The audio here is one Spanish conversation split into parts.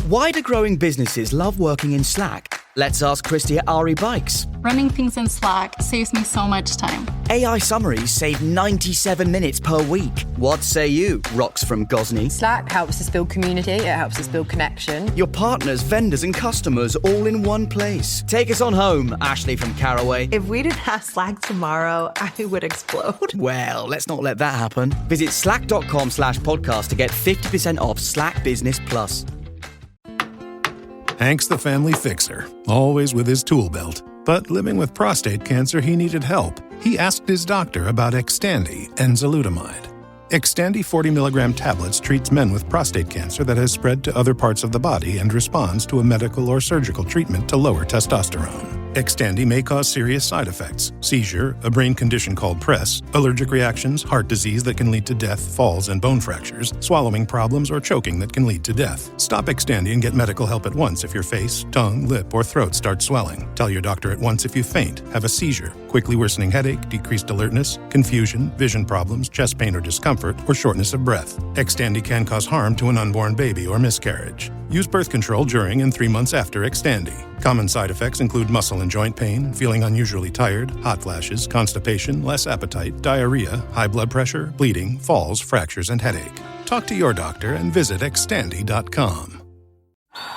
Why do growing businesses love working in Slack? Let's ask Christy at Ari Bikes. Running things in Slack saves me so much time. AI summaries save 97 minutes per week. What say you, Rox from Gosney? Slack helps us build community, it helps us build connection. Your partners, vendors and customers all in one place. Take us on home, Ashley from Caraway. If we didn't have Slack tomorrow, I would explode. Well, let's not let that happen. Visit slack.com/podcast to get 50% off Slack Business Plus. Hank's the family fixer, always with his tool belt. But living with prostate cancer, he needed help. He asked his doctor about Xtandi and enzalutamide. Xtandi 40 milligram tablets treats men with prostate cancer that has spread to other parts of the body and responds to a medical or surgical treatment to lower testosterone. Xtandi may cause serious side effects: seizure, a brain condition called PRES, allergic reactions, heart disease that can lead to death, falls and bone fractures, swallowing problems, or choking that can lead to death. Stop Xtandi and get medical help at once if your face, tongue, lip, or throat start swelling. Tell your doctor at once if you faint, have a seizure, quickly worsening headache, decreased alertness, confusion, vision problems, chest pain or discomfort, or shortness of breath. Xtandi can cause harm to an unborn baby or miscarriage. Use birth control during and 3 months after Xtandi. Common side effects include muscle and joint pain, feeling unusually tired, hot flashes, constipation, less appetite, diarrhea, high blood pressure, bleeding, falls, fractures, and headache. Talk to your doctor and visit Xtandi.com.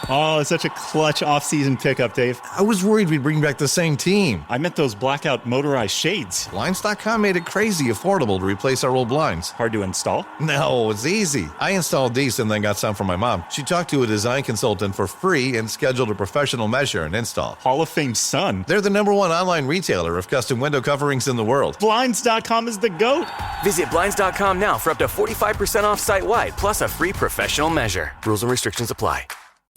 Oh, it's such a clutch off-season pickup, Dave. I was worried we'd bring back the same team. I meant those blackout motorized shades. Blinds.com made it crazy affordable to replace our old blinds. Hard to install? No, it's easy. I installed these and then got some for my mom. She talked to a design consultant for free and scheduled a professional measure and install. Hall of Fame son. They're the #1 online retailer of custom window coverings in the world. Blinds.com is the GOAT. Visit Blinds.com now for up to 45% off site-wide, plus a free professional measure. Rules and restrictions apply.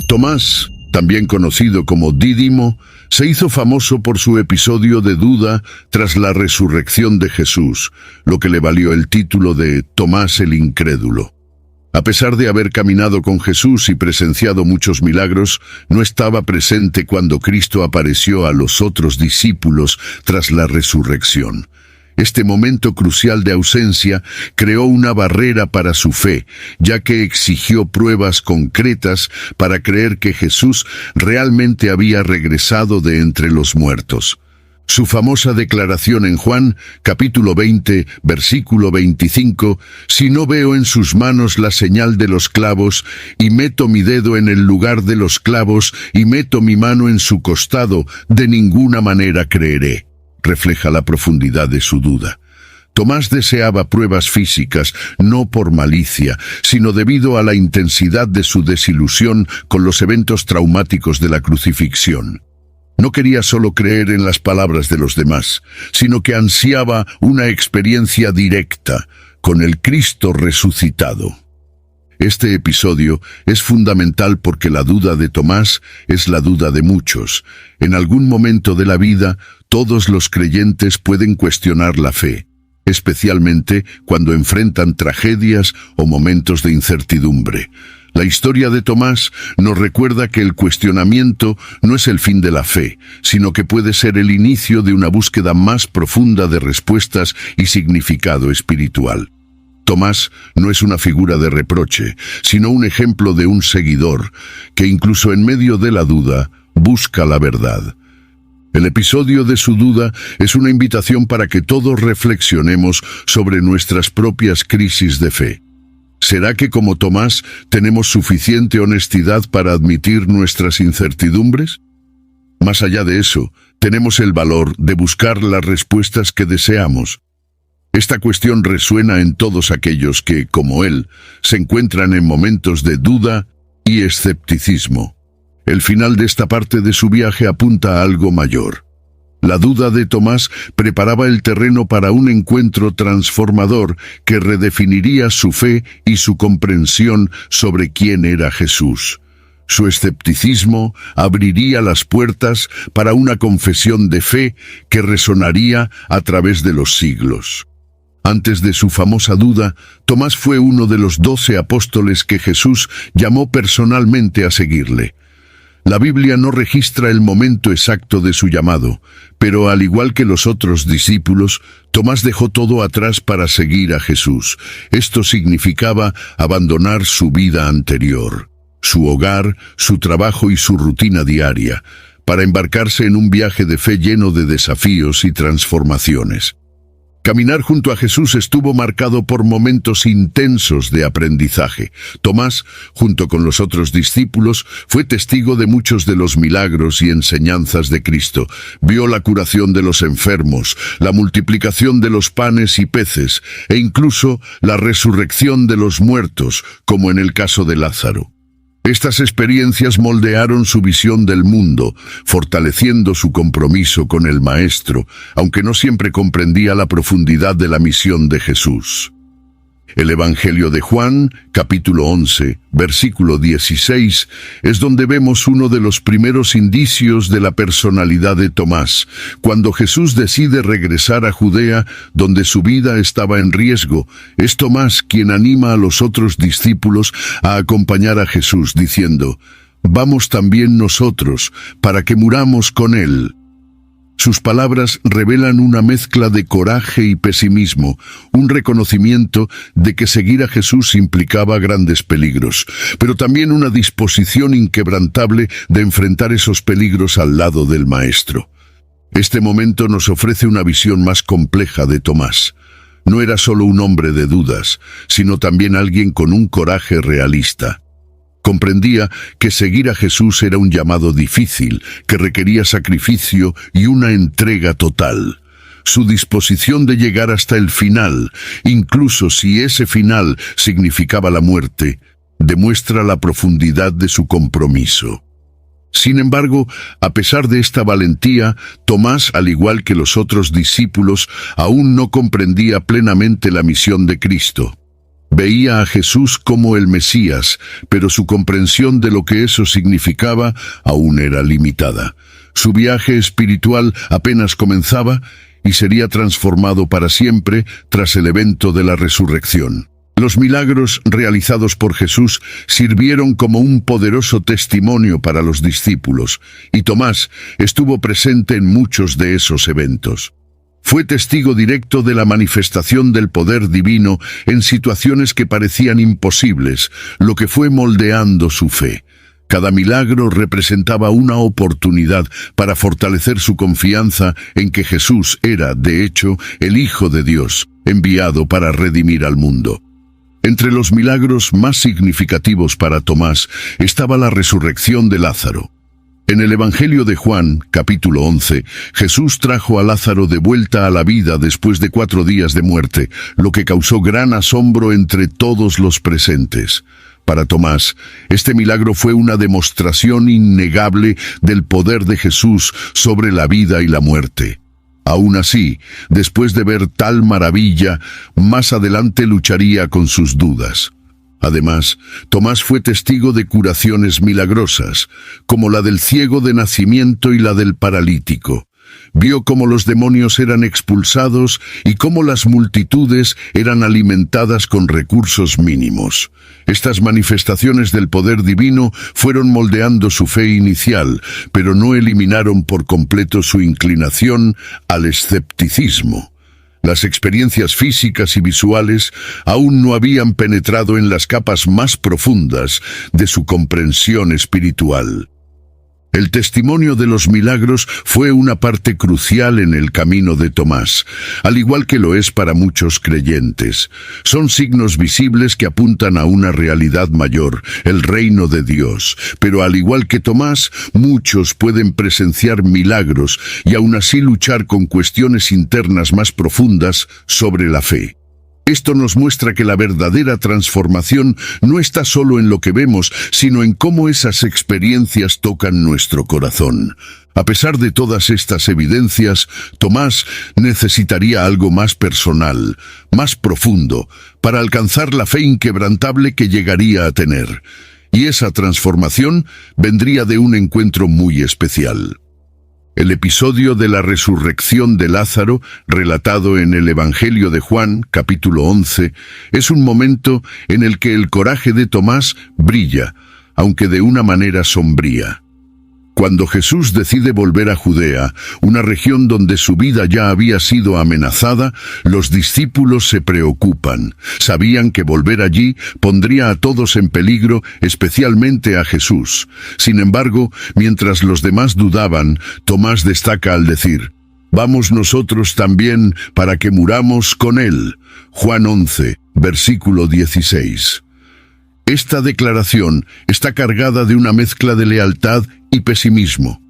Tomás, también conocido como Dídimo, se hizo famoso por su episodio de duda tras la resurrección de Jesús, lo que le valió el título de Tomás el Incrédulo. A pesar de haber caminado con Jesús y presenciado muchos milagros, no estaba presente cuando Cristo apareció a los otros discípulos tras la resurrección. Este momento crucial de ausencia creó una barrera para su fe, ya que exigió pruebas concretas para creer que Jesús realmente había regresado de entre los muertos. Su famosa declaración en Juan, capítulo 20, versículo 25, «Si no veo en sus manos la señal de los clavos, y meto mi dedo en el lugar de los clavos, y meto mi mano en su costado, de ninguna manera creeré», refleja la profundidad de su duda. Tomás deseaba pruebas físicas, no por malicia, sino debido a la intensidad de su desilusión con los eventos traumáticos de la crucifixión. No quería solo creer en las palabras de los demás, sino que ansiaba una experiencia directa con el Cristo resucitado. Este episodio es fundamental porque la duda de Tomás es la duda de muchos. En algún momento de la vida, todos los creyentes pueden cuestionar la fe, especialmente cuando enfrentan tragedias o momentos de incertidumbre. La historia de Tomás nos recuerda que el cuestionamiento no es el fin de la fe, sino que puede ser el inicio de una búsqueda más profunda de respuestas y significado espiritual. Tomás no es una figura de reproche, sino un ejemplo de un seguidor que incluso en medio de la duda busca la verdad. El episodio de su duda es una invitación para que todos reflexionemos sobre nuestras propias crisis de fe. ¿Será que como Tomás tenemos suficiente honestidad para admitir nuestras incertidumbres? Más allá de eso, tenemos el valor de buscar las respuestas que deseamos. Esta cuestión resuena en todos aquellos que, como él, se encuentran en momentos de duda y escepticismo. El final de esta parte de su viaje apunta a algo mayor. La duda de Tomás preparaba el terreno para un encuentro transformador que redefiniría su fe y su comprensión sobre quién era Jesús. Su escepticismo abriría las puertas para una confesión de fe que resonaría a través de los siglos. Antes de su famosa duda, Tomás fue uno de los 12 apóstoles que Jesús llamó personalmente a seguirle. La Biblia no registra el momento exacto de su llamado, pero al igual que los otros discípulos, Tomás dejó todo atrás para seguir a Jesús. Esto significaba abandonar su vida anterior. su hogar, su trabajo y su rutina diaria, para embarcarse en un viaje de fe lleno de desafíos y transformaciones. Caminar junto a Jesús estuvo marcado por momentos intensos de aprendizaje. Tomás, junto con los otros discípulos, fue testigo de muchos de los milagros y enseñanzas de Cristo. Vio la curación de los enfermos, la multiplicación de los panes y peces, e incluso la resurrección de los muertos, como en el caso de Lázaro. Estas experiencias moldearon su visión del mundo, fortaleciendo su compromiso con el Maestro, aunque no siempre comprendía la profundidad de la misión de Jesús. El Evangelio de Juan, capítulo 11, versículo 16, es donde vemos uno de los primeros indicios de la personalidad de Tomás, cuando Jesús decide regresar a Judea, donde su vida estaba en riesgo. Es Tomás quien anima a los otros discípulos a acompañar a Jesús, diciendo: «Vamos también nosotros, para que muramos con él». Sus palabras revelan una mezcla de coraje y pesimismo, un reconocimiento de que seguir a Jesús implicaba grandes peligros, pero también una disposición inquebrantable de enfrentar esos peligros al lado del Maestro. Este momento nos ofrece una visión más compleja de Tomás. No era solo un hombre de dudas, sino también alguien con un coraje realista. Comprendía que seguir a Jesús era un llamado difícil, que requería sacrificio y una entrega total. Su disposición de llegar hasta el final, incluso si ese final significaba la muerte, demuestra la profundidad de su compromiso. Sin embargo, a pesar de esta valentía, Tomás, al igual que los otros discípulos, aún no comprendía plenamente la misión de Cristo. Veía a Jesús como el Mesías, pero su comprensión de lo que eso significaba aún era limitada. Su viaje espiritual apenas comenzaba y sería transformado para siempre tras el evento de la resurrección. Los milagros realizados por Jesús sirvieron como un poderoso testimonio para los discípulos, y Tomás estuvo presente en muchos de esos eventos. Fue testigo directo de la manifestación del poder divino en situaciones que parecían imposibles, lo que fue moldeando su fe. Cada milagro representaba una oportunidad para fortalecer su confianza en que Jesús era, de hecho, el Hijo de Dios, enviado para redimir al mundo. Entre los milagros más significativos para Tomás estaba la resurrección de Lázaro. En el Evangelio de Juan, capítulo 11, Jesús trajo a Lázaro de vuelta a la vida después de 4 días de muerte, lo que causó gran asombro entre todos los presentes. Para Tomás, este milagro fue una demostración innegable del poder de Jesús sobre la vida y la muerte. Aún así, después de ver tal maravilla, más adelante lucharía con sus dudas. Además, Tomás fue testigo de curaciones milagrosas, como la del ciego de nacimiento y la del paralítico. Vio cómo los demonios eran expulsados y cómo las multitudes eran alimentadas con recursos mínimos. Estas manifestaciones del poder divino fueron moldeando su fe inicial, pero no eliminaron por completo su inclinación al escepticismo. Las experiencias físicas y visuales aún no habían penetrado en las capas más profundas de su comprensión espiritual. El testimonio de los milagros fue una parte crucial en el camino de Tomás, al igual que lo es para muchos creyentes. Son signos visibles que apuntan a una realidad mayor, el reino de Dios. Pero al igual que Tomás, muchos pueden presenciar milagros y aún así luchar con cuestiones internas más profundas sobre la fe. Esto nos muestra que la verdadera transformación no está solo en lo que vemos, sino en cómo esas experiencias tocan nuestro corazón. A pesar de todas estas evidencias, Tomás necesitaría algo más personal, más profundo, para alcanzar la fe inquebrantable que llegaría a tener. Y esa transformación vendría de un encuentro muy especial. El episodio de la resurrección de Lázaro, relatado en el Evangelio de Juan, capítulo 11, es un momento en el que el coraje de Tomás brilla, aunque de una manera sombría. Cuando Jesús decide volver a Judea, una región donde su vida ya había sido amenazada, los discípulos se preocupan. Sabían que volver allí pondría a todos en peligro, especialmente a Jesús. Sin embargo, mientras los demás dudaban, Tomás destaca al decir: «Vamos nosotros también para que muramos con él». Juan 11, versículo 16. Esta declaración está cargada de una mezcla de lealtad y pesimismo.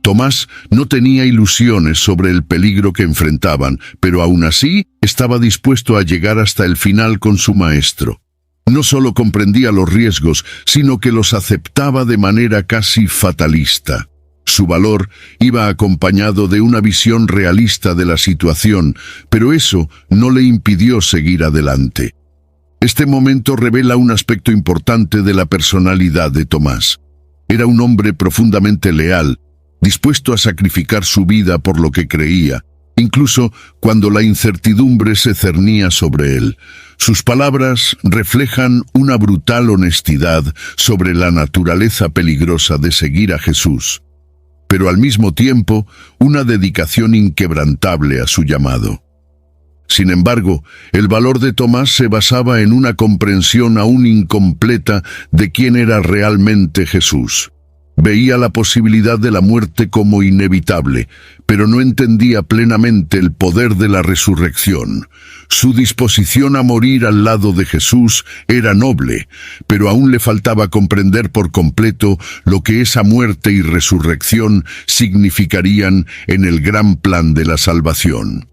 Tomás no tenía ilusiones sobre el peligro que enfrentaban, pero aún así estaba dispuesto a llegar hasta el final con su maestro. No solo comprendía los riesgos, sino que los aceptaba de manera casi fatalista. Su valor iba acompañado de una visión realista de la situación, pero eso no le impidió seguir adelante. Este momento revela un aspecto importante de la personalidad de Tomás. Era un hombre profundamente leal, dispuesto a sacrificar su vida por lo que creía, incluso cuando la incertidumbre se cernía sobre él. Sus palabras reflejan una brutal honestidad sobre la naturaleza peligrosa de seguir a Jesús, pero al mismo tiempo una dedicación inquebrantable a su llamado. Sin embargo, el valor de Tomás se basaba en una comprensión aún incompleta de quién era realmente Jesús. Veía la posibilidad de la muerte como inevitable, pero no entendía plenamente el poder de la resurrección. Su disposición a morir al lado de Jesús era noble, pero aún le faltaba comprender por completo lo que esa muerte y resurrección significarían en el gran plan de la salvación.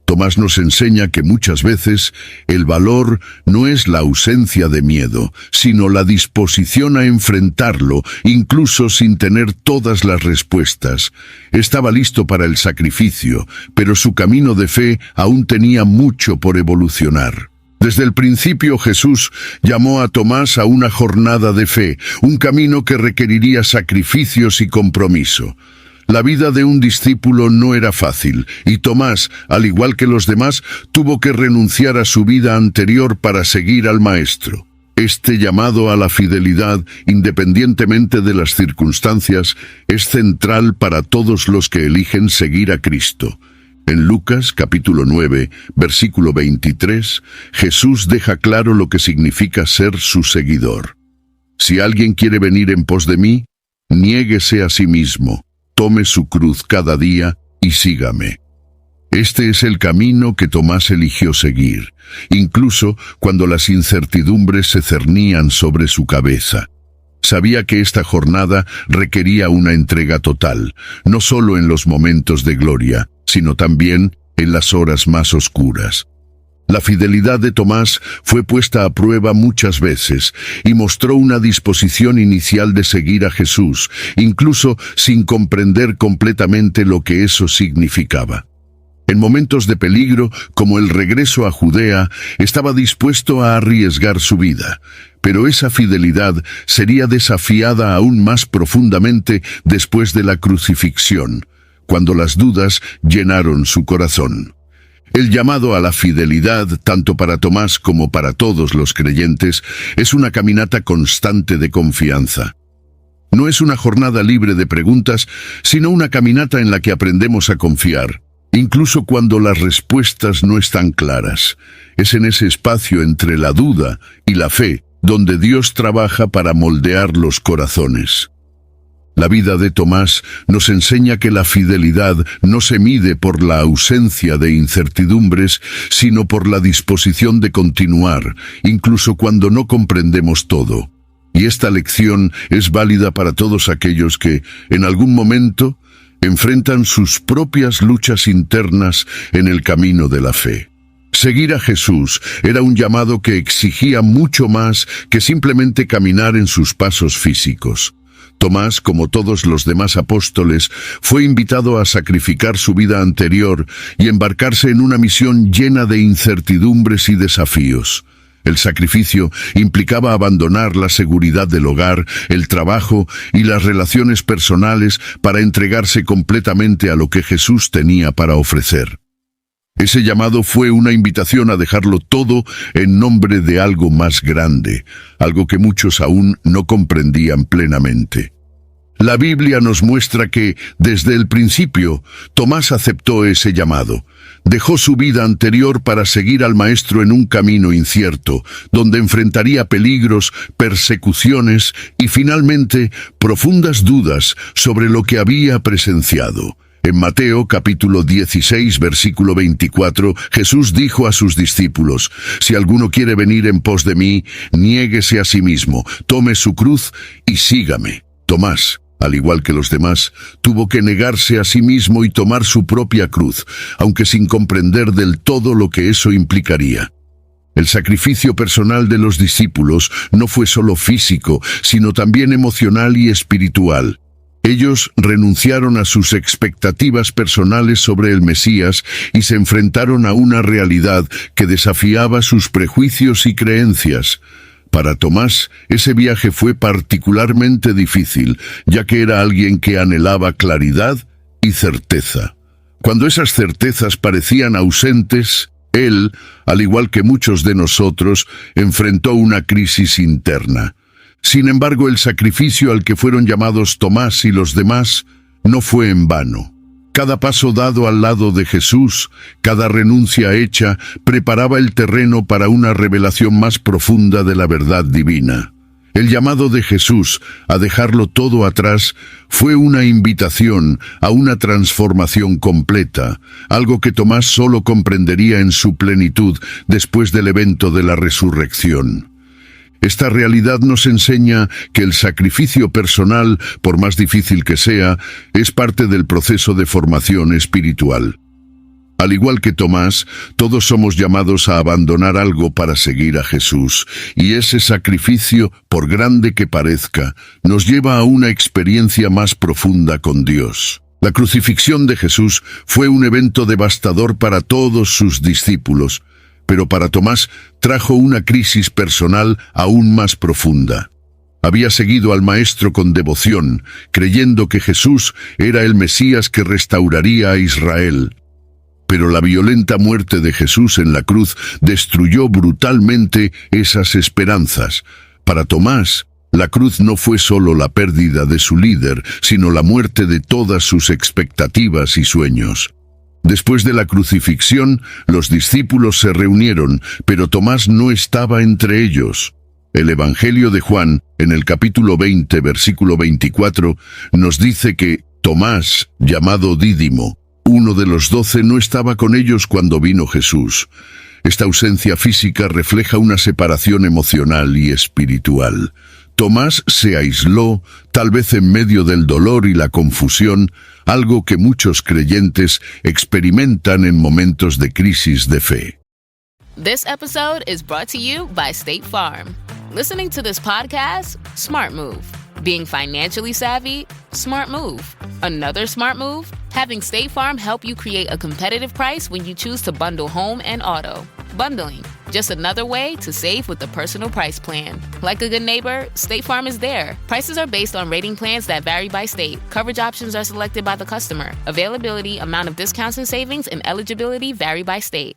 Tomás nos enseña que muchas veces el valor no es la ausencia de miedo, sino la disposición a enfrentarlo, incluso sin tener todas las respuestas. Estaba listo para el sacrificio, pero su camino de fe aún tenía mucho por evolucionar. Desde el principio Jesús llamó a Tomás a una jornada de fe, un camino que requeriría sacrificios y compromiso. La vida de un discípulo no era fácil, y Tomás, al igual que los demás, tuvo que renunciar a su vida anterior para seguir al Maestro. Este llamado a la fidelidad, independientemente de las circunstancias, es central para todos los que eligen seguir a Cristo. En Lucas, capítulo 9, versículo 23, Jesús deja claro lo que significa ser su seguidor. Si alguien quiere venir en pos de mí, niéguese a sí mismo. Tome su cruz cada día y sígame. Este es el camino que Tomás eligió seguir, incluso cuando las incertidumbres se cernían sobre su cabeza. Sabía que esta jornada requería una entrega total, no solo en los momentos de gloria, sino también en las horas más oscuras. La fidelidad de Tomás fue puesta a prueba muchas veces y mostró una disposición inicial de seguir a Jesús, incluso sin comprender completamente lo que eso significaba. En momentos de peligro, como el regreso a Judea, estaba dispuesto a arriesgar su vida, pero esa fidelidad sería desafiada aún más profundamente después de la crucifixión, cuando las dudas llenaron su corazón. El llamado a la fidelidad, tanto para Tomás como para todos los creyentes, es una caminata constante de confianza. No es una jornada libre de preguntas, sino una caminata en la que aprendemos a confiar, incluso cuando las respuestas no están claras. Es en ese espacio entre la duda y la fe donde Dios trabaja para moldear los corazones. La vida de Tomás nos enseña que la fidelidad no se mide por la ausencia de incertidumbres, sino por la disposición de continuar, incluso cuando no comprendemos todo. Y esta lección es válida para todos aquellos que, en algún momento, enfrentan sus propias luchas internas en el camino de la fe. Seguir a Jesús era un llamado que exigía mucho más que simplemente caminar en sus pasos físicos. Tomás, como todos los demás apóstoles, fue invitado a sacrificar su vida anterior y embarcarse en una misión llena de incertidumbres y desafíos. El sacrificio implicaba abandonar la seguridad del hogar, el trabajo y las relaciones personales para entregarse completamente a lo que Jesús tenía para ofrecer. Ese llamado fue una invitación a dejarlo todo en nombre de algo más grande, algo que muchos aún no comprendían plenamente. La Biblia nos muestra que, desde el principio, Tomás aceptó ese llamado. Dejó su vida anterior para seguir al Maestro en un camino incierto, donde enfrentaría peligros, persecuciones y, finalmente, profundas dudas sobre lo que había presenciado. En Mateo capítulo 16, versículo 24, Jesús dijo a sus discípulos: «Si alguno quiere venir en pos de mí, niéguese a sí mismo, tome su cruz y sígame». Tomás, al igual que los demás, tuvo que negarse a sí mismo y tomar su propia cruz, aunque sin comprender del todo lo que eso implicaría. El sacrificio personal de los discípulos no fue solo físico, sino también emocional y espiritual. Ellos renunciaron a sus expectativas personales sobre el Mesías y se enfrentaron a una realidad que desafiaba sus prejuicios y creencias. Para Tomás, ese viaje fue particularmente difícil, ya que era alguien que anhelaba claridad y certeza. Cuando esas certezas parecían ausentes, él, al igual que muchos de nosotros, enfrentó una crisis interna. Sin embargo, el sacrificio al que fueron llamados Tomás y los demás no fue en vano. Cada paso dado al lado de Jesús, cada renuncia hecha, preparaba el terreno para una revelación más profunda de la verdad divina. El llamado de Jesús a dejarlo todo atrás fue una invitación a una transformación completa, algo que Tomás solo comprendería en su plenitud después del evento de la resurrección. Esta realidad nos enseña que el sacrificio personal, por más difícil que sea, es parte del proceso de formación espiritual. Al igual que Tomás, todos somos llamados a abandonar algo para seguir a Jesús, y ese sacrificio, por grande que parezca, nos lleva a una experiencia más profunda con Dios. La crucifixión de Jesús fue un evento devastador para todos sus discípulos, pero para Tomás trajo una crisis personal aún más profunda. Había seguido al Maestro con devoción, creyendo que Jesús era el Mesías que restauraría a Israel. Pero la violenta muerte de Jesús en la cruz destruyó brutalmente esas esperanzas. Para Tomás, la cruz no fue solo la pérdida de su líder, sino la muerte de todas sus expectativas y sueños. Después de la crucifixión, los discípulos se reunieron, pero Tomás no estaba entre ellos. El Evangelio de Juan, en el capítulo 20, versículo 24, nos dice que Tomás, llamado Dídimo, uno de los 12, no estaba con ellos cuando vino Jesús. Esta ausencia física refleja una separación emocional y espiritual. Tomás se aisló, tal vez en medio del dolor y la confusión, algo que muchos creyentes experimentan en momentos de crisis de fe. This episode is brought to you by State Farm. Listening to this podcast? Smart move. Being financially savvy? Smart move. Another smart move? Having State Farm help you create a competitive price when you choose to bundle home and auto. Bundling, just another way to save with the Personal Price Plan. Like a good neighbor, State Farm is there. Prices are based on rating plans that vary by state. Coverage options are selected by the customer. Availability, amount of discounts and savings, and eligibility vary by state.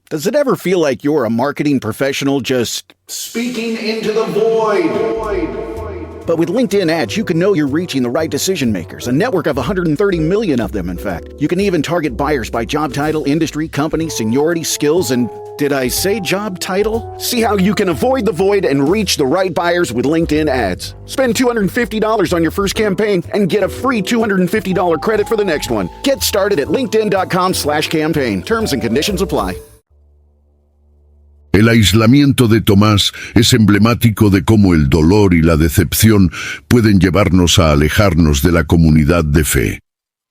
Does it ever feel like you're a marketing professional just speaking into the void? But with LinkedIn ads, you can know you're reaching the right decision makers, a network of 130 million of them, in fact. You can even target buyers by job title, industry, company, seniority, skills, and did I say job title? See how you can avoid the void and reach the right buyers with LinkedIn ads. Spend $250 on your first campaign and get a free $250 credit for the next one. Get started at linkedin.com/campaign. Terms and conditions apply. El aislamiento de Tomás es emblemático de cómo el dolor y la decepción pueden llevarnos a alejarnos de la comunidad de fe.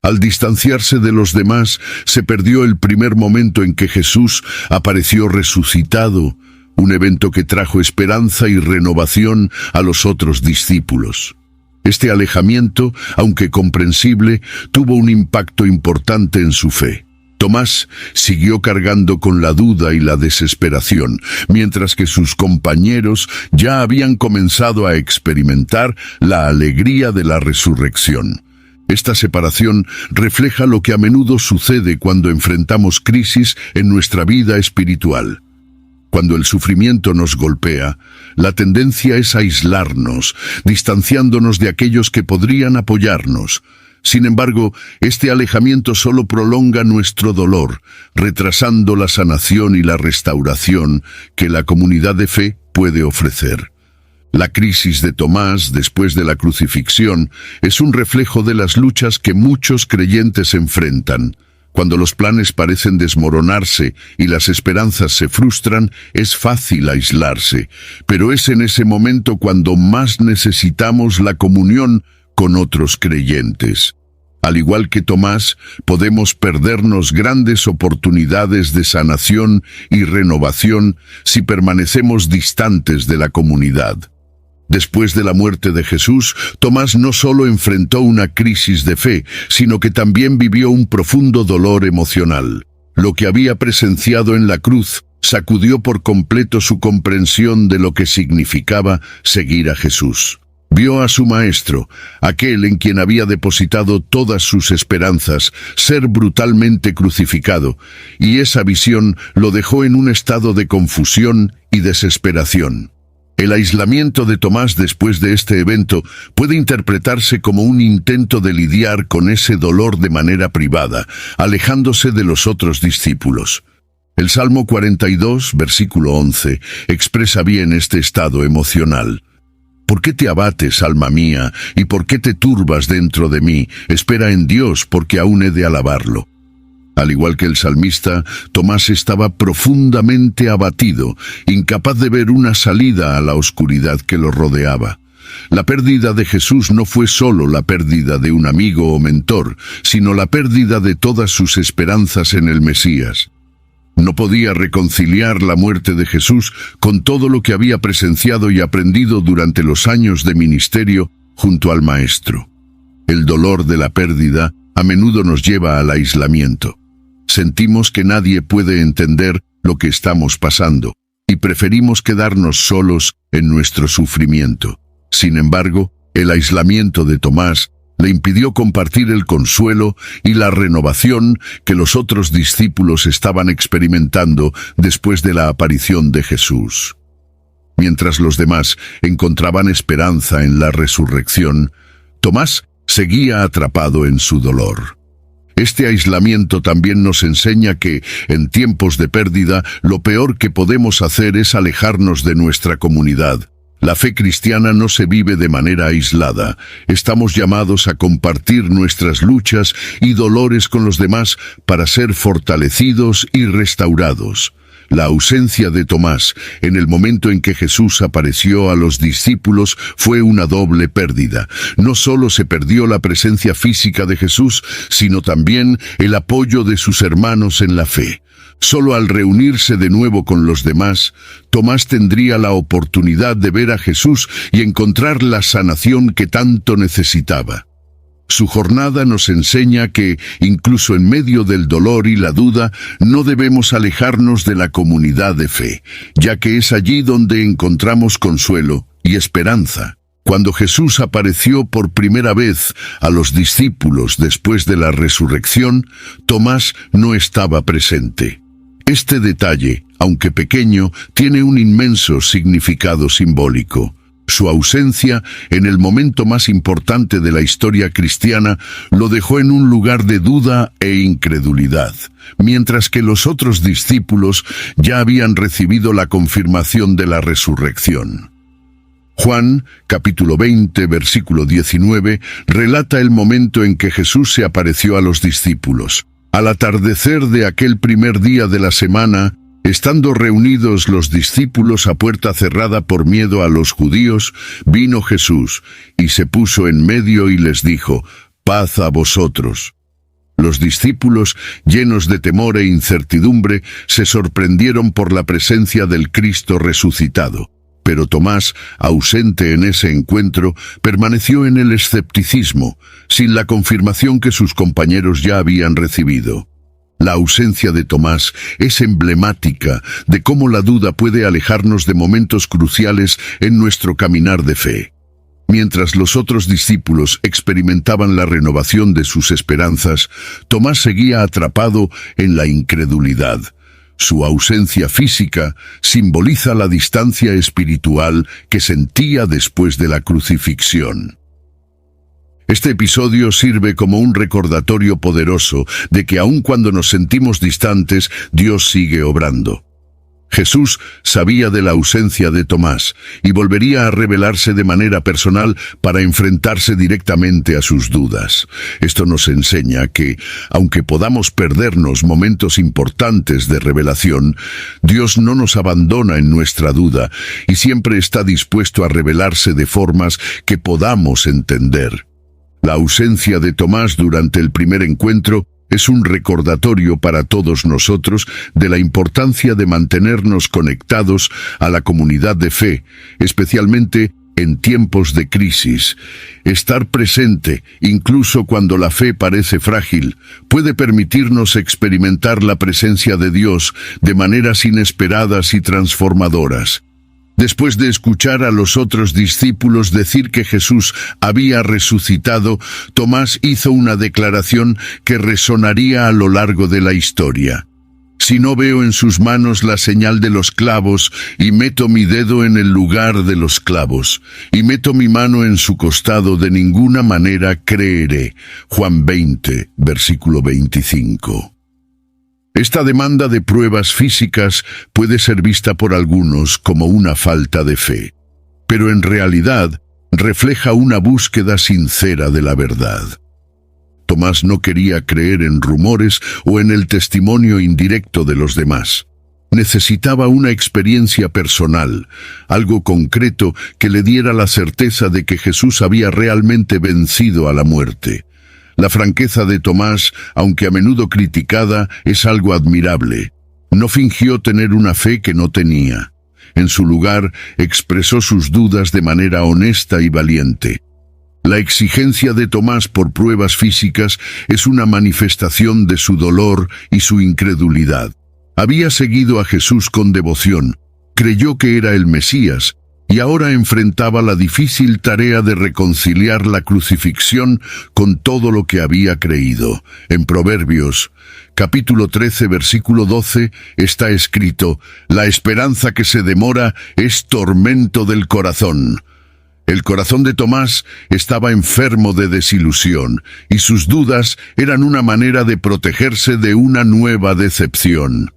Al distanciarse de los demás, se perdió el primer momento en que Jesús apareció resucitado, un evento que trajo esperanza y renovación a los otros discípulos. Este alejamiento, aunque comprensible, tuvo un impacto importante en su fe. Tomás siguió cargando con la duda y la desesperación, mientras que sus compañeros ya habían comenzado a experimentar la alegría de la resurrección. Esta separación refleja lo que a menudo sucede cuando enfrentamos crisis en nuestra vida espiritual. Cuando el sufrimiento nos golpea, la tendencia es aislarnos, distanciándonos de aquellos que podrían apoyarnos. Sin embargo, este alejamiento solo prolonga nuestro dolor, retrasando la sanación y la restauración que la comunidad de fe puede ofrecer. La crisis de Tomás después de la crucifixión es un reflejo de las luchas que muchos creyentes enfrentan. Cuando los planes parecen desmoronarse y las esperanzas se frustran, es fácil aislarse, pero es en ese momento cuando más necesitamos la comunión con otros creyentes. Al igual que Tomás, podemos perdernos grandes oportunidades de sanación y renovación si permanecemos distantes de la comunidad. Después de la muerte de Jesús, Tomás no solo enfrentó una crisis de fe, sino que también vivió un profundo dolor emocional. Lo que había presenciado en la cruz sacudió por completo su comprensión de lo que significaba seguir a Jesús. Vio a su maestro, aquel en quien había depositado todas sus esperanzas, ser brutalmente crucificado, y esa visión lo dejó en un estado de confusión y desesperación. El aislamiento de Tomás después de este evento puede interpretarse como un intento de lidiar con ese dolor de manera privada, alejándose de los otros discípulos. El Salmo 42, versículo 11, expresa bien este estado emocional. ¿Por qué te abates, alma mía, y por qué te turbas dentro de mí? Espera en Dios, porque aún he de alabarlo. Al igual que el salmista, Tomás estaba profundamente abatido, incapaz de ver una salida a la oscuridad que lo rodeaba. La pérdida de Jesús no fue solo la pérdida de un amigo o mentor, sino la pérdida de todas sus esperanzas en el Mesías. No podía reconciliar la muerte de Jesús con todo lo que había presenciado y aprendido durante los años de ministerio junto al Maestro. El dolor de la pérdida a menudo nos lleva al aislamiento. Sentimos que nadie puede entender lo que estamos pasando y preferimos quedarnos solos en nuestro sufrimiento. Sin embargo, el aislamiento de Tomás le impidió compartir el consuelo y la renovación que los otros discípulos estaban experimentando después de la aparición de Jesús. Mientras los demás encontraban esperanza en la resurrección, Tomás seguía atrapado en su dolor. Este aislamiento también nos enseña que, en tiempos de pérdida, lo peor que podemos hacer es alejarnos de nuestra comunidad. La fe cristiana no se vive de manera aislada. Estamos llamados a compartir nuestras luchas y dolores con los demás para ser fortalecidos y restaurados. La ausencia de Tomás en el momento en que Jesús apareció a los discípulos fue una doble pérdida. No solo se perdió la presencia física de Jesús, sino también el apoyo de sus hermanos en la fe. Solo al reunirse de nuevo con los demás, Tomás tendría la oportunidad de ver a Jesús y encontrar la sanación que tanto necesitaba. Su jornada nos enseña que, incluso en medio del dolor y la duda, no debemos alejarnos de la comunidad de fe, ya que es allí donde encontramos consuelo y esperanza. Cuando Jesús apareció por primera vez a los discípulos después de la resurrección, Tomás no estaba presente. Este detalle, aunque pequeño, tiene un inmenso significado simbólico. Su ausencia, en el momento más importante de la historia cristiana, lo dejó en un lugar de duda e incredulidad, mientras que los otros discípulos ya habían recibido la confirmación de la resurrección. Juan, capítulo 20, versículo 19, relata el momento en que Jesús se apareció a los discípulos. Al atardecer de aquel primer día de la semana, estando reunidos los discípulos a puerta cerrada por miedo a los judíos, vino Jesús y se puso en medio y les dijo: «Paz a vosotros». Los discípulos, llenos de temor e incertidumbre, se sorprendieron por la presencia del Cristo resucitado. Pero Tomás, ausente en ese encuentro, permaneció en el escepticismo, sin la confirmación que sus compañeros ya habían recibido. La ausencia de Tomás es emblemática de cómo la duda puede alejarnos de momentos cruciales en nuestro caminar de fe. Mientras los otros discípulos experimentaban la renovación de sus esperanzas, Tomás seguía atrapado en la incredulidad. Su ausencia física simboliza la distancia espiritual que sentía después de la crucifixión. Este episodio sirve como un recordatorio poderoso de que aun cuando nos sentimos distantes, Dios sigue obrando. Jesús sabía de la ausencia de Tomás y volvería a revelarse de manera personal para enfrentarse directamente a sus dudas. Esto nos enseña que, aunque podamos perdernos momentos importantes de revelación, Dios no nos abandona en nuestra duda y siempre está dispuesto a revelarse de formas que podamos entender. La ausencia de Tomás durante el primer encuentro es un recordatorio para todos nosotros de la importancia de mantenernos conectados a la comunidad de fe, especialmente en tiempos de crisis. Estar presente, incluso cuando la fe parece frágil, puede permitirnos experimentar la presencia de Dios de maneras inesperadas y transformadoras. Después de escuchar a los otros discípulos decir que Jesús había resucitado, Tomás hizo una declaración que resonaría a lo largo de la historia. Si no veo en sus manos la señal de los clavos, y meto mi dedo en el lugar de los clavos, y meto mi mano en su costado, de ninguna manera creeré. Juan 20, versículo 25. Esta demanda de pruebas físicas puede ser vista por algunos como una falta de fe, pero en realidad refleja una búsqueda sincera de la verdad. Tomás no quería creer en rumores o en el testimonio indirecto de los demás. Necesitaba una experiencia personal, algo concreto que le diera la certeza de que Jesús había realmente vencido a la muerte. La franqueza de Tomás, aunque a menudo criticada, es algo admirable. No fingió tener una fe que no tenía. En su lugar, expresó sus dudas de manera honesta y valiente. La exigencia de Tomás por pruebas físicas es una manifestación de su dolor y su incredulidad. Había seguido a Jesús con devoción, creyó que era el Mesías, y ahora enfrentaba la difícil tarea de reconciliar la crucifixión con todo lo que había creído. En Proverbios, capítulo 13, versículo 12, está escrito: «La esperanza que se demora es tormento del corazón». El corazón de Tomás estaba enfermo de desilusión, y sus dudas eran una manera de protegerse de una nueva decepción.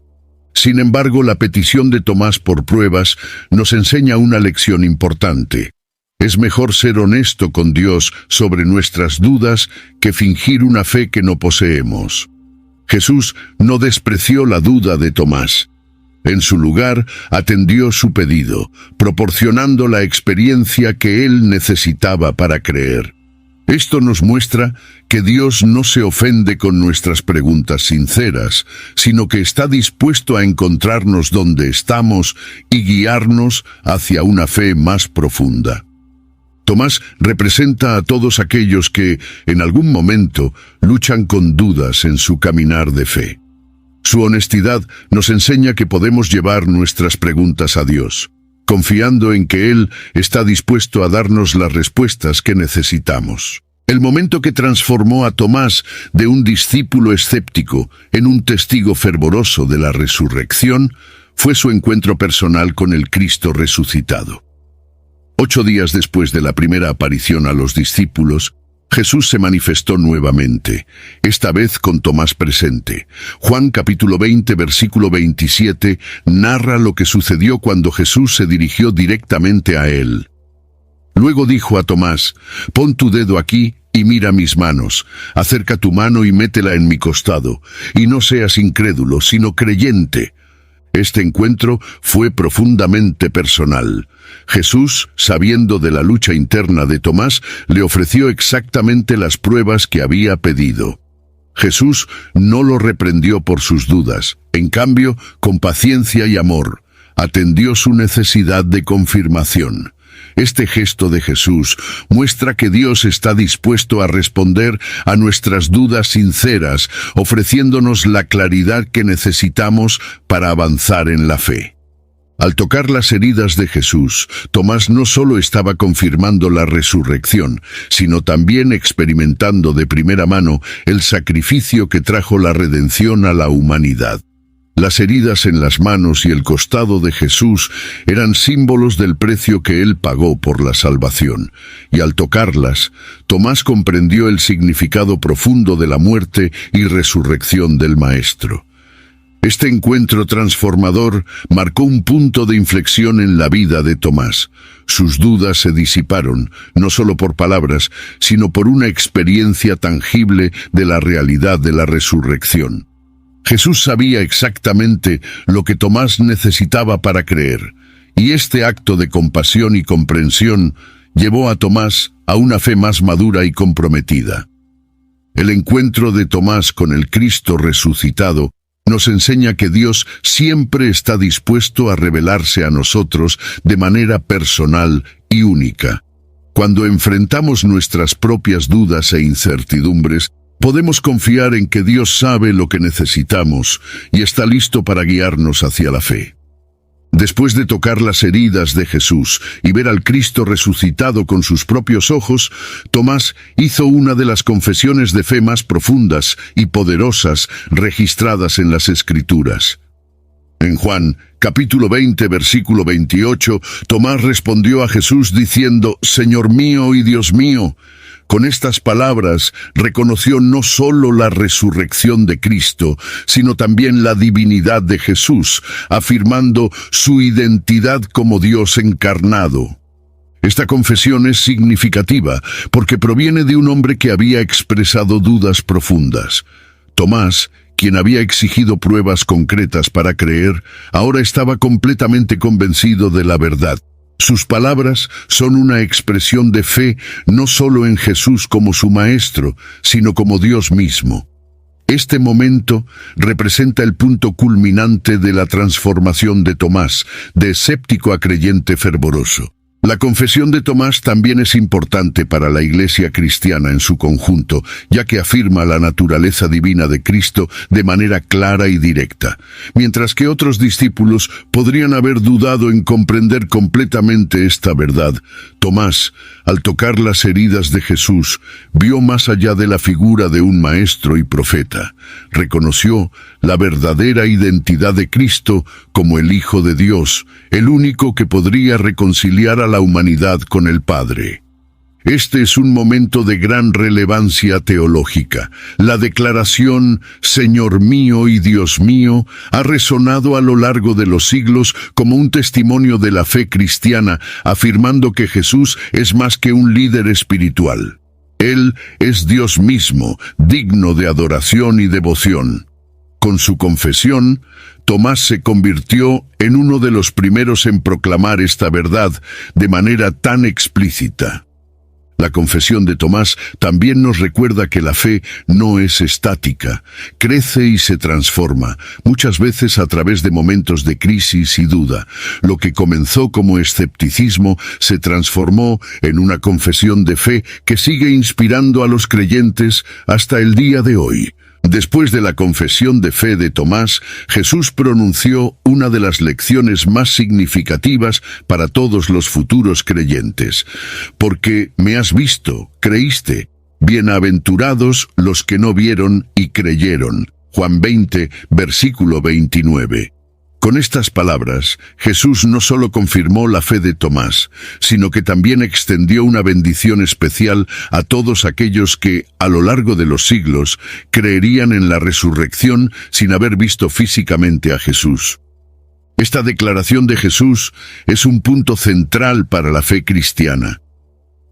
Sin embargo, la petición de Tomás por pruebas nos enseña una lección importante. Es mejor ser honesto con Dios sobre nuestras dudas que fingir una fe que no poseemos. Jesús no despreció la duda de Tomás. En su lugar, atendió su pedido, proporcionando la experiencia que él necesitaba para creer. Esto nos muestra que Dios no se ofende con nuestras preguntas sinceras, sino que está dispuesto a encontrarnos donde estamos y guiarnos hacia una fe más profunda. Tomás representa a todos aquellos que, en algún momento, luchan con dudas en su caminar de fe. Su honestidad nos enseña que podemos llevar nuestras preguntas a Dios, confiando en que Él está dispuesto a darnos las respuestas que necesitamos. El momento que transformó a Tomás de un discípulo escéptico en un testigo fervoroso de la resurrección fue su encuentro personal con el Cristo resucitado. 8 días después de la primera aparición a los discípulos, Jesús se manifestó nuevamente, esta vez con Tomás presente. Juan capítulo 20, versículo 27, narra lo que sucedió cuando Jesús se dirigió directamente a él. Luego dijo a Tomás: «Pon tu dedo aquí y mira mis manos. Acerca tu mano y métela en mi costado. Y no seas incrédulo, sino creyente». Este encuentro fue profundamente personal. Jesús, sabiendo de la lucha interna de Tomás, le ofreció exactamente las pruebas que había pedido. Jesús no lo reprendió por sus dudas. En cambio, con paciencia y amor, atendió su necesidad de confirmación. Este gesto de Jesús muestra que Dios está dispuesto a responder a nuestras dudas sinceras, ofreciéndonos la claridad que necesitamos para avanzar en la fe. Al tocar las heridas de Jesús, Tomás no solo estaba confirmando la resurrección, sino también experimentando de primera mano el sacrificio que trajo la redención a la humanidad. Las heridas en las manos y el costado de Jesús eran símbolos del precio que Él pagó por la salvación, y al tocarlas, Tomás comprendió el significado profundo de la muerte y resurrección del Maestro. Este encuentro transformador marcó un punto de inflexión en la vida de Tomás. Sus dudas se disiparon, no solo por palabras, sino por una experiencia tangible de la realidad de la resurrección. Jesús sabía exactamente lo que Tomás necesitaba para creer, y este acto de compasión y comprensión llevó a Tomás a una fe más madura y comprometida. El encuentro de Tomás con el Cristo resucitado nos enseña que Dios siempre está dispuesto a revelarse a nosotros de manera personal y única. Cuando enfrentamos nuestras propias dudas e incertidumbres, podemos confiar en que Dios sabe lo que necesitamos y está listo para guiarnos hacia la fe. Después de tocar las heridas de Jesús y ver al Cristo resucitado con sus propios ojos, Tomás hizo una de las confesiones de fe más profundas y poderosas registradas en las Escrituras. En Juan, capítulo 20, versículo 28, Tomás respondió a Jesús diciendo: «Señor mío y Dios mío». Con estas palabras reconoció no solo la resurrección de Cristo, sino también la divinidad de Jesús, afirmando su identidad como Dios encarnado. Esta confesión es significativa porque proviene de un hombre que había expresado dudas profundas. Tomás, quien había exigido pruebas concretas para creer, ahora estaba completamente convencido de la verdad. Sus palabras son una expresión de fe no solo en Jesús como su Maestro, sino como Dios mismo. Este momento representa el punto culminante de la transformación de Tomás, de escéptico a creyente fervoroso. La confesión de Tomás también es importante para la Iglesia cristiana en su conjunto, ya que afirma la naturaleza divina de Cristo de manera clara y directa. Mientras que otros discípulos podrían haber dudado en comprender completamente esta verdad, Tomás, al tocar las heridas de Jesús, vio más allá de la figura de un maestro y profeta. Reconoció la verdadera identidad de Cristo como el Hijo de Dios, el único que podría reconciliar a la humanidad con el Padre. Este es un momento de gran relevancia teológica. La declaración «Señor mío y Dios mío» ha resonado a lo largo de los siglos como un testimonio de la fe cristiana, afirmando que Jesús es más que un líder espiritual. Él es Dios mismo, digno de adoración y devoción. Con su confesión, Tomás se convirtió en uno de los primeros en proclamar esta verdad de manera tan explícita. La confesión de Tomás también nos recuerda que la fe no es estática, crece y se transforma, muchas veces a través de momentos de crisis y duda. Lo que comenzó como escepticismo se transformó en una confesión de fe que sigue inspirando a los creyentes hasta el día de hoy. Después de la confesión de fe de Tomás, Jesús pronunció una de las lecciones más significativas para todos los futuros creyentes. Porque me has visto, creíste. Bienaventurados los que no vieron y creyeron. Juan 20, versículo 29. Con estas palabras, Jesús no solo confirmó la fe de Tomás, sino que también extendió una bendición especial a todos aquellos que, a lo largo de los siglos, creerían en la resurrección sin haber visto físicamente a Jesús. Esta declaración de Jesús es un punto central para la fe cristiana.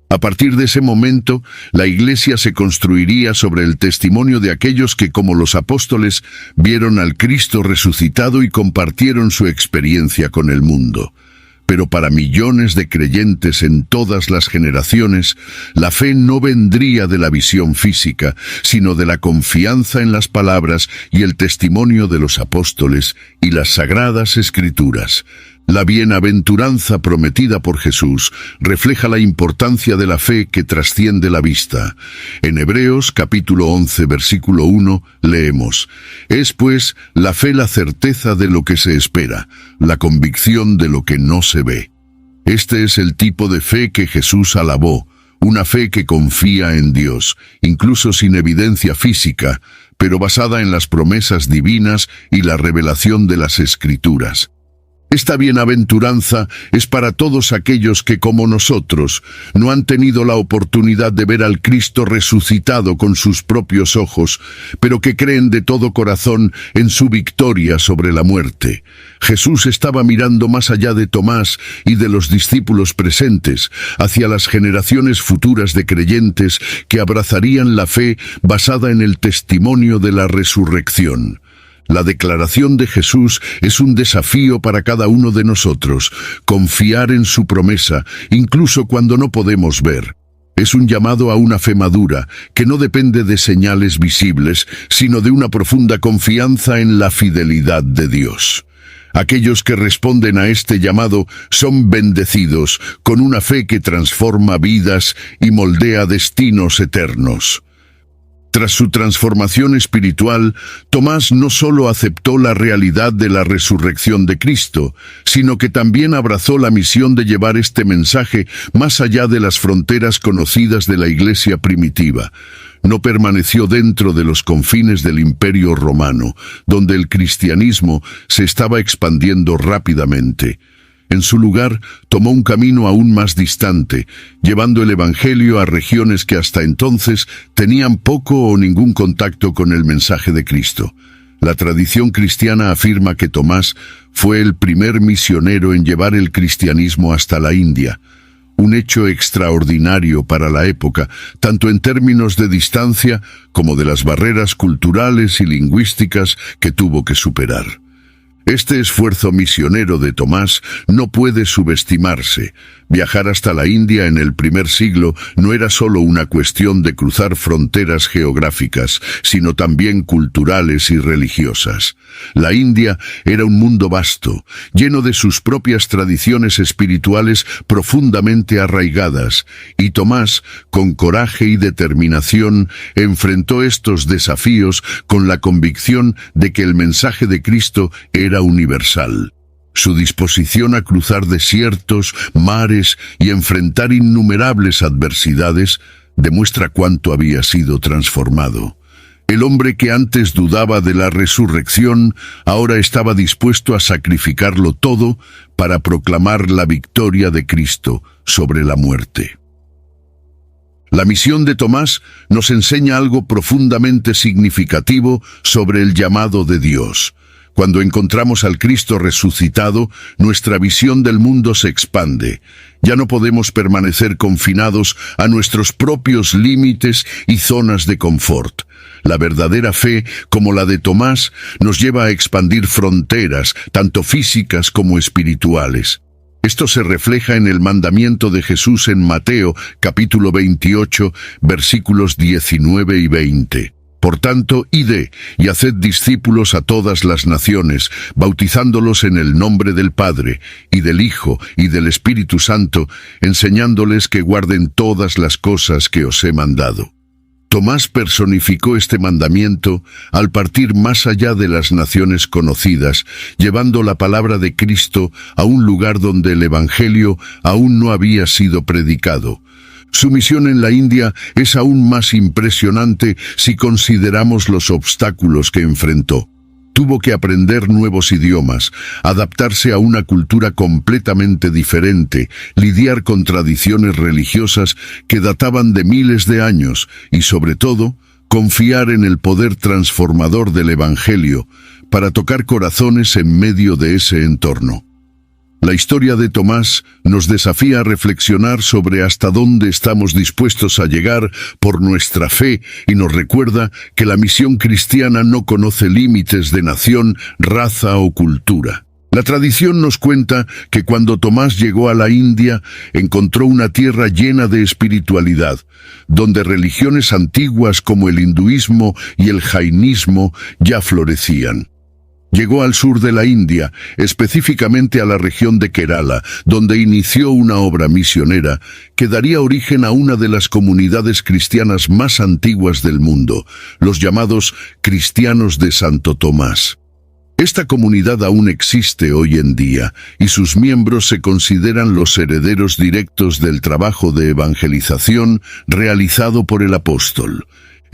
A partir de ese momento, la Iglesia se construiría sobre el testimonio de aquellos que, como los apóstoles, vieron al Cristo resucitado y compartieron su experiencia con el mundo. Pero para millones de creyentes en todas las generaciones, la fe no vendría de la visión física, sino de la confianza en las palabras y el testimonio de los apóstoles y las sagradas Escrituras. La bienaventuranza prometida por Jesús refleja la importancia de la fe que trasciende la vista. En Hebreos capítulo 11 versículo 1 leemos: «Es pues la fe la certeza de lo que se espera, la convicción de lo que no se ve». Este es el tipo de fe que Jesús alabó, una fe que confía en Dios, incluso sin evidencia física, pero basada en las promesas divinas y la revelación de las Escrituras. Esta bienaventuranza es para todos aquellos que, como nosotros, no han tenido la oportunidad de ver al Cristo resucitado con sus propios ojos, pero que creen de todo corazón en su victoria sobre la muerte. Jesús estaba mirando más allá de Tomás y de los discípulos presentes, hacia las generaciones futuras de creyentes que abrazarían la fe basada en el testimonio de la resurrección. La declaración de Jesús es un desafío para cada uno de nosotros, confiar en su promesa, incluso cuando no podemos ver. Es un llamado a una fe madura, que no depende de señales visibles, sino de una profunda confianza en la fidelidad de Dios. Aquellos que responden a este llamado son bendecidos, con una fe que transforma vidas y moldea destinos eternos. Tras su transformación espiritual, Tomás no solo aceptó la realidad de la resurrección de Cristo, sino que también abrazó la misión de llevar este mensaje más allá de las fronteras conocidas de la Iglesia primitiva. No permaneció dentro de los confines del Imperio Romano, donde el cristianismo se estaba expandiendo rápidamente. En su lugar, tomó un camino aún más distante, llevando el Evangelio a regiones que hasta entonces tenían poco o ningún contacto con el mensaje de Cristo. La tradición cristiana afirma que Tomás fue el primer misionero en llevar el cristianismo hasta la India, un hecho extraordinario para la época, tanto en términos de distancia como de las barreras culturales y lingüísticas que tuvo que superar. Este esfuerzo misionero de Tomás no puede subestimarse. Viajar hasta la India en el primer siglo no era solo una cuestión de cruzar fronteras geográficas, sino también culturales y religiosas. La India era un mundo vasto, lleno de sus propias tradiciones espirituales profundamente arraigadas, y Tomás, con coraje y determinación, enfrentó estos desafíos con la convicción de que el mensaje de Cristo era universal. Su disposición a cruzar desiertos, mares y enfrentar innumerables adversidades demuestra cuánto había sido transformado. El hombre que antes dudaba de la resurrección ahora estaba dispuesto a sacrificarlo todo para proclamar la victoria de Cristo sobre la muerte. La misión de Tomás nos enseña algo profundamente significativo sobre el llamado de Dios. Cuando encontramos al Cristo resucitado, nuestra visión del mundo se expande. Ya no podemos permanecer confinados a nuestros propios límites y zonas de confort. La verdadera fe, como la de Tomás, nos lleva a expandir fronteras, tanto físicas como espirituales. Esto se refleja en el mandamiento de Jesús en Mateo, capítulo 28, versículos 19 y 20. Por tanto, id y haced discípulos a todas las naciones, bautizándolos en el nombre del Padre, y del Hijo, y del Espíritu Santo, enseñándoles que guarden todas las cosas que os he mandado. Tomás personificó este mandamiento al partir más allá de las naciones conocidas, llevando la palabra de Cristo a un lugar donde el Evangelio aún no había sido predicado. Su misión en la India es aún más impresionante si consideramos los obstáculos que enfrentó. Tuvo que aprender nuevos idiomas, adaptarse a una cultura completamente diferente, lidiar con tradiciones religiosas que databan de miles de años y, sobre todo, confiar en el poder transformador del Evangelio para tocar corazones en medio de ese entorno. La historia de Tomás nos desafía a reflexionar sobre hasta dónde estamos dispuestos a llegar por nuestra fe y nos recuerda que la misión cristiana no conoce límites de nación, raza o cultura. La tradición nos cuenta que cuando Tomás llegó a la India, encontró una tierra llena de espiritualidad, donde religiones antiguas como el hinduismo y el jainismo ya florecían. Llegó al sur de la India, específicamente a la región de Kerala, donde inició una obra misionera que daría origen a una de las comunidades cristianas más antiguas del mundo, los llamados cristianos de Santo Tomás. Esta comunidad aún existe hoy en día, y sus miembros se consideran los herederos directos del trabajo de evangelización realizado por el apóstol.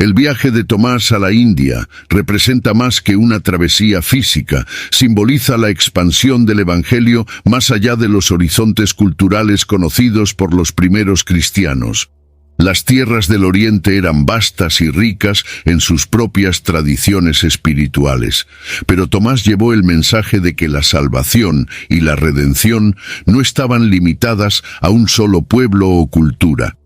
El viaje de Tomás a la India representa más que una travesía física, simboliza la expansión del Evangelio más allá de los horizontes culturales conocidos por los primeros cristianos. Las tierras del Oriente eran vastas y ricas en sus propias tradiciones espirituales, pero Tomás llevó el mensaje de que la salvación y la redención no estaban limitadas a un solo pueblo o cultura.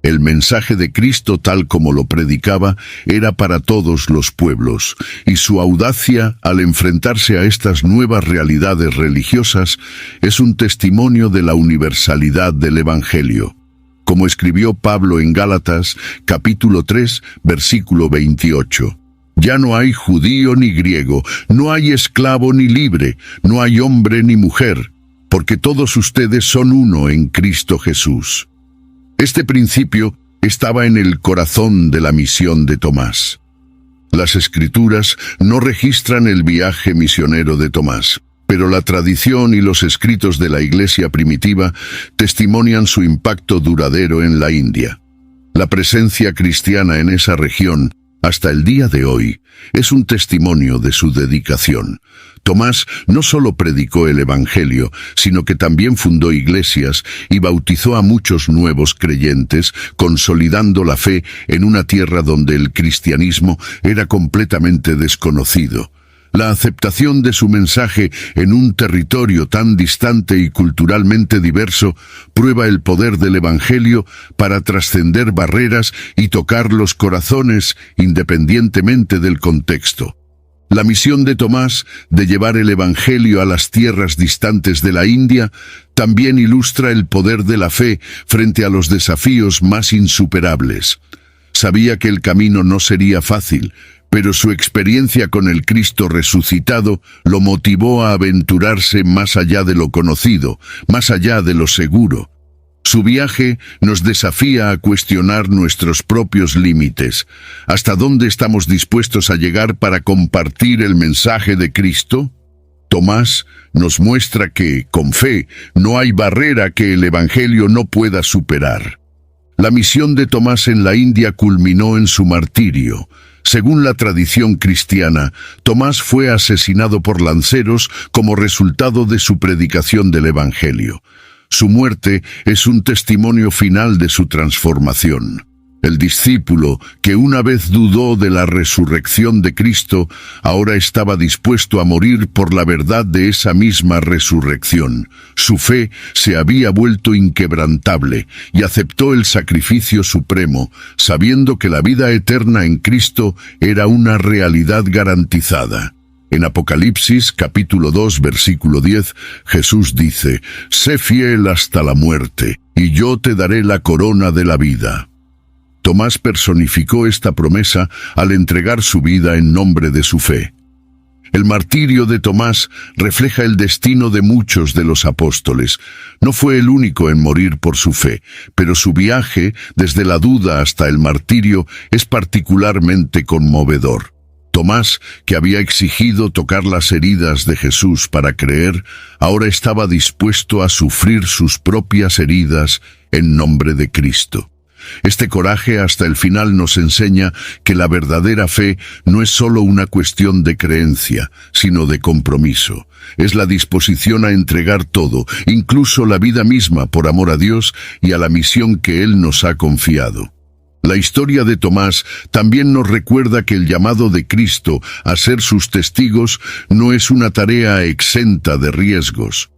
El mensaje de Cristo, tal como lo predicaba, era para todos los pueblos, y su audacia al enfrentarse a estas nuevas realidades religiosas es un testimonio de la universalidad del Evangelio. Como escribió Pablo en Gálatas, capítulo 3, versículo 28. Ya no hay judío ni griego, no hay esclavo ni libre, no hay hombre ni mujer, porque todos ustedes son uno en Cristo Jesús. Este principio estaba en el corazón de la misión de Tomás. Las Escrituras no registran el viaje misionero de Tomás, pero la tradición y los escritos de la Iglesia primitiva testimonian su impacto duradero en la India. La presencia cristiana en esa región, hasta el día de hoy, es un testimonio de su dedicación. Tomás no solo predicó el Evangelio, sino que también fundó iglesias y bautizó a muchos nuevos creyentes, consolidando la fe en una tierra donde el cristianismo era completamente desconocido. La aceptación de su mensaje en un territorio tan distante y culturalmente diverso prueba el poder del Evangelio para trascender barreras y tocar los corazones independientemente del contexto. La misión de Tomás de llevar el Evangelio a las tierras distantes de la India también ilustra el poder de la fe frente a los desafíos más insuperables. Sabía que el camino no sería fácil, pero su experiencia con el Cristo resucitado lo motivó a aventurarse más allá de lo conocido, más allá de lo seguro. Su viaje nos desafía a cuestionar nuestros propios límites. ¿Hasta dónde estamos dispuestos a llegar para compartir el mensaje de Cristo? Tomás nos muestra que, con fe, no hay barrera que el Evangelio no pueda superar. La misión de Tomás en la India culminó en su martirio. Según la tradición cristiana, Tomás fue asesinado por lanceros como resultado de su predicación del Evangelio. Su muerte es un testimonio final de su transformación. El discípulo, que una vez dudó de la resurrección de Cristo, ahora estaba dispuesto a morir por la verdad de esa misma resurrección. Su fe se había vuelto inquebrantable y aceptó el sacrificio supremo, sabiendo que la vida eterna en Cristo era una realidad garantizada. En Apocalipsis, capítulo 2, versículo 10, Jesús dice: «Sé fiel hasta la muerte, y yo te daré la corona de la vida». Tomás personificó esta promesa al entregar su vida en nombre de su fe. El martirio de Tomás refleja el destino de muchos de los apóstoles. No fue el único en morir por su fe, pero su viaje, desde la duda hasta el martirio, es particularmente conmovedor. Tomás, que había exigido tocar las heridas de Jesús para creer, ahora estaba dispuesto a sufrir sus propias heridas en nombre de Cristo. Este coraje hasta el final nos enseña que la verdadera fe no es solo una cuestión de creencia, sino de compromiso. Es la disposición a entregar todo, incluso la vida misma, por amor a Dios y a la misión que Él nos ha confiado. La historia de Tomás también nos recuerda que el llamado de Cristo a ser sus testigos no es una tarea exenta de riesgos.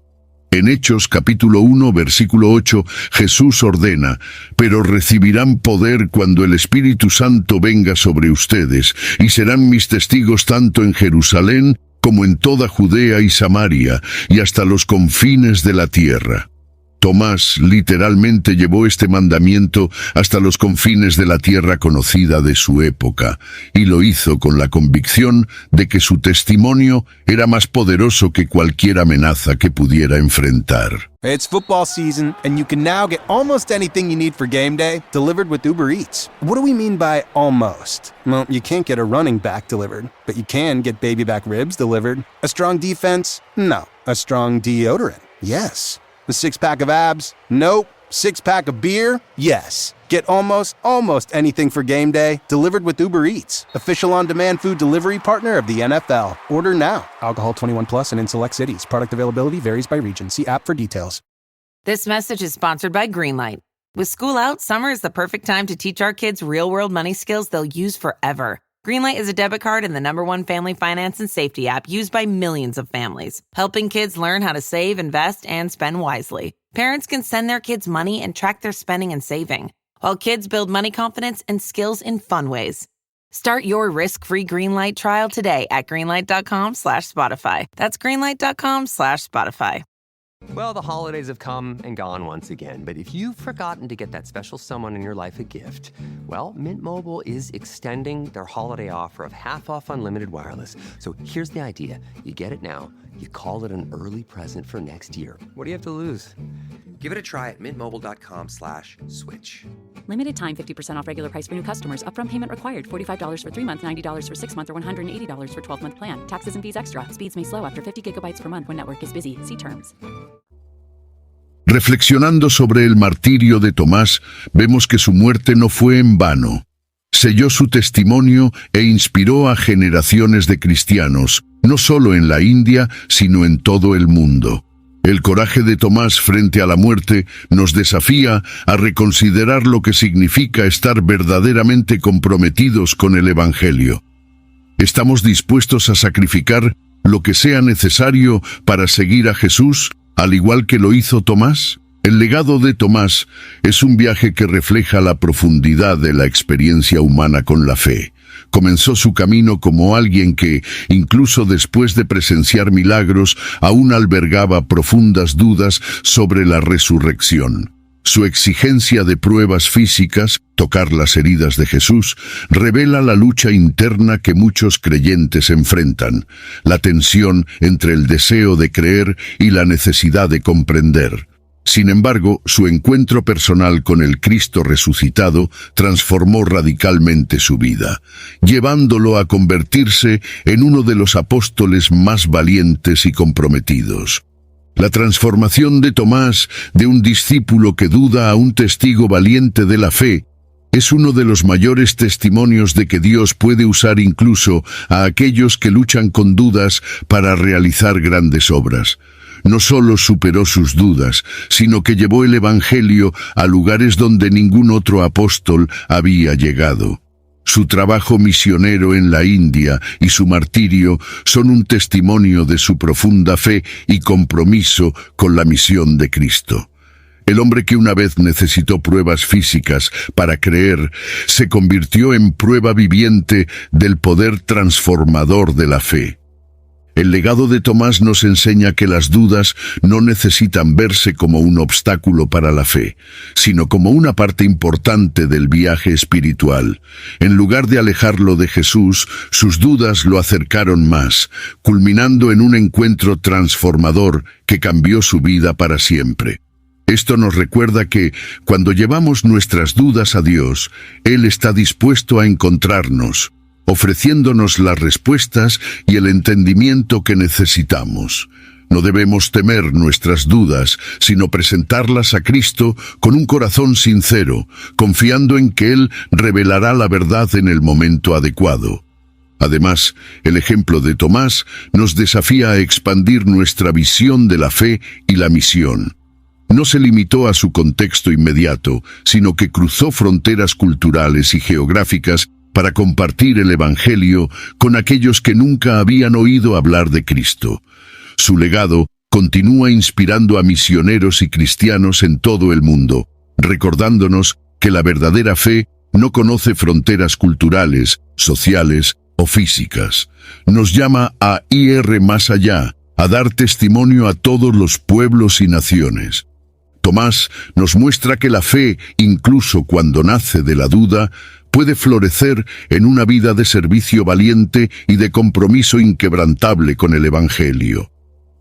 En Hechos capítulo 1, versículo 8, Jesús ordena: «Pero recibirán poder cuando el Espíritu Santo venga sobre ustedes, y serán mis testigos tanto en Jerusalén como en toda Judea y Samaria, y hasta los confines de la tierra». Tomás literalmente llevó este mandamiento hasta los confines de la tierra conocida de su época, y lo hizo con la convicción de que su testimonio era más poderoso que cualquier amenaza que pudiera enfrentar. It's football season, and you can now get almost anything you need for game day delivered with Uber Eats. What do we mean by almost? Well, you can't get a running back delivered, but you can get baby back ribs delivered. A strong defense? No. A strong deodorant? Yes. A six-pack of abs? Nope. 6-pack of beer? Yes. Get almost anything for game day delivered with Uber Eats, official on-demand food delivery partner of the NFL. Order now. Alcohol 21 plus and in select cities. Product availability varies by region. See app for details. This message is sponsored by Greenlight. With school out, summer is the perfect time to teach our kids real-world money skills they'll use forever. Greenlight is a debit card and the #1 family finance and safety app used by millions of families, helping kids learn how to save, invest, and spend wisely. Parents can send their kids money and track their spending and saving, while kids build money confidence and skills in fun ways. Start your risk-free Greenlight trial today at greenlight.com/Spotify. That's greenlight.com/Spotify. Well, the holidays have come and gone once again, but if you've forgotten to get that special someone in your life a gift, well, Mint Mobile is extending their holiday offer of half off unlimited wireless. So here's the idea. You get it now, you call it an early present for next year. What do you have to lose? Give it a try at mintmobile.com/switch. Limited time 50% off regular price for new customers. Upfront payment required. $45 for 3 months, $90 for 6 months, or $180 for 12-month plan. Taxes and fees extra. Speeds may slow after 50 gigabytes per month when network is busy. See terms. Reflexionando sobre el martirio de Tomás, vemos que su muerte no fue en vano. Selló su testimonio e inspiró a generaciones de cristianos, no solo en la India, sino en todo el mundo. El coraje de Tomás frente a la muerte nos desafía a reconsiderar lo que significa estar verdaderamente comprometidos con el Evangelio. ¿Estamos dispuestos a sacrificar lo que sea necesario para seguir a Jesús, al igual que lo hizo Tomás? El legado de Tomás es un viaje que refleja la profundidad de la experiencia humana con la fe. Comenzó su camino como alguien que, incluso después de presenciar milagros, aún albergaba profundas dudas sobre la resurrección. Su exigencia de pruebas físicas, tocar las heridas de Jesús, revela la lucha interna que muchos creyentes enfrentan, la tensión entre el deseo de creer y la necesidad de comprender. Sin embargo, su encuentro personal con el Cristo resucitado transformó radicalmente su vida, llevándolo a convertirse en uno de los apóstoles más valientes y comprometidos. La transformación de Tomás, de un discípulo que duda a un testigo valiente de la fe, es uno de los mayores testimonios de que Dios puede usar incluso a aquellos que luchan con dudas para realizar grandes obras. No solo superó sus dudas, sino que llevó el Evangelio a lugares donde ningún otro apóstol había llegado. Su trabajo misionero en la India y su martirio son un testimonio de su profunda fe y compromiso con la misión de Cristo. El hombre que una vez necesitó pruebas físicas para creer, se convirtió en prueba viviente del poder transformador de la fe. El legado de Tomás nos enseña que las dudas no necesitan verse como un obstáculo para la fe, sino como una parte importante del viaje espiritual. En lugar de alejarlo de Jesús, sus dudas lo acercaron más, culminando en un encuentro transformador que cambió su vida para siempre. Esto nos recuerda que, cuando llevamos nuestras dudas a Dios, Él está dispuesto a encontrarnos, ofreciéndonos las respuestas y el entendimiento que necesitamos. No debemos temer nuestras dudas, sino presentarlas a Cristo con un corazón sincero, confiando en que Él revelará la verdad en el momento adecuado. Además, el ejemplo de Tomás nos desafía a expandir nuestra visión de la fe y la misión. No se limitó a su contexto inmediato, sino que cruzó fronteras culturales y geográficas para compartir el Evangelio con aquellos que nunca habían oído hablar de Cristo. Su legado continúa inspirando a misioneros y cristianos en todo el mundo, recordándonos que la verdadera fe no conoce fronteras culturales, sociales o físicas. Nos llama a ir más allá, a dar testimonio a todos los pueblos y naciones. Tomás nos muestra que la fe, incluso cuando nace de la duda, puede florecer en una vida de servicio valiente y de compromiso inquebrantable con el Evangelio.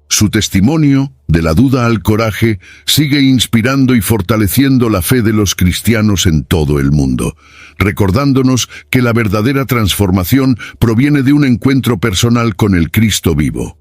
Su testimonio, de la duda al coraje, sigue inspirando y fortaleciendo la fe de los cristianos en todo el mundo, recordándonos que la verdadera transformación proviene de un encuentro personal con el Cristo vivo.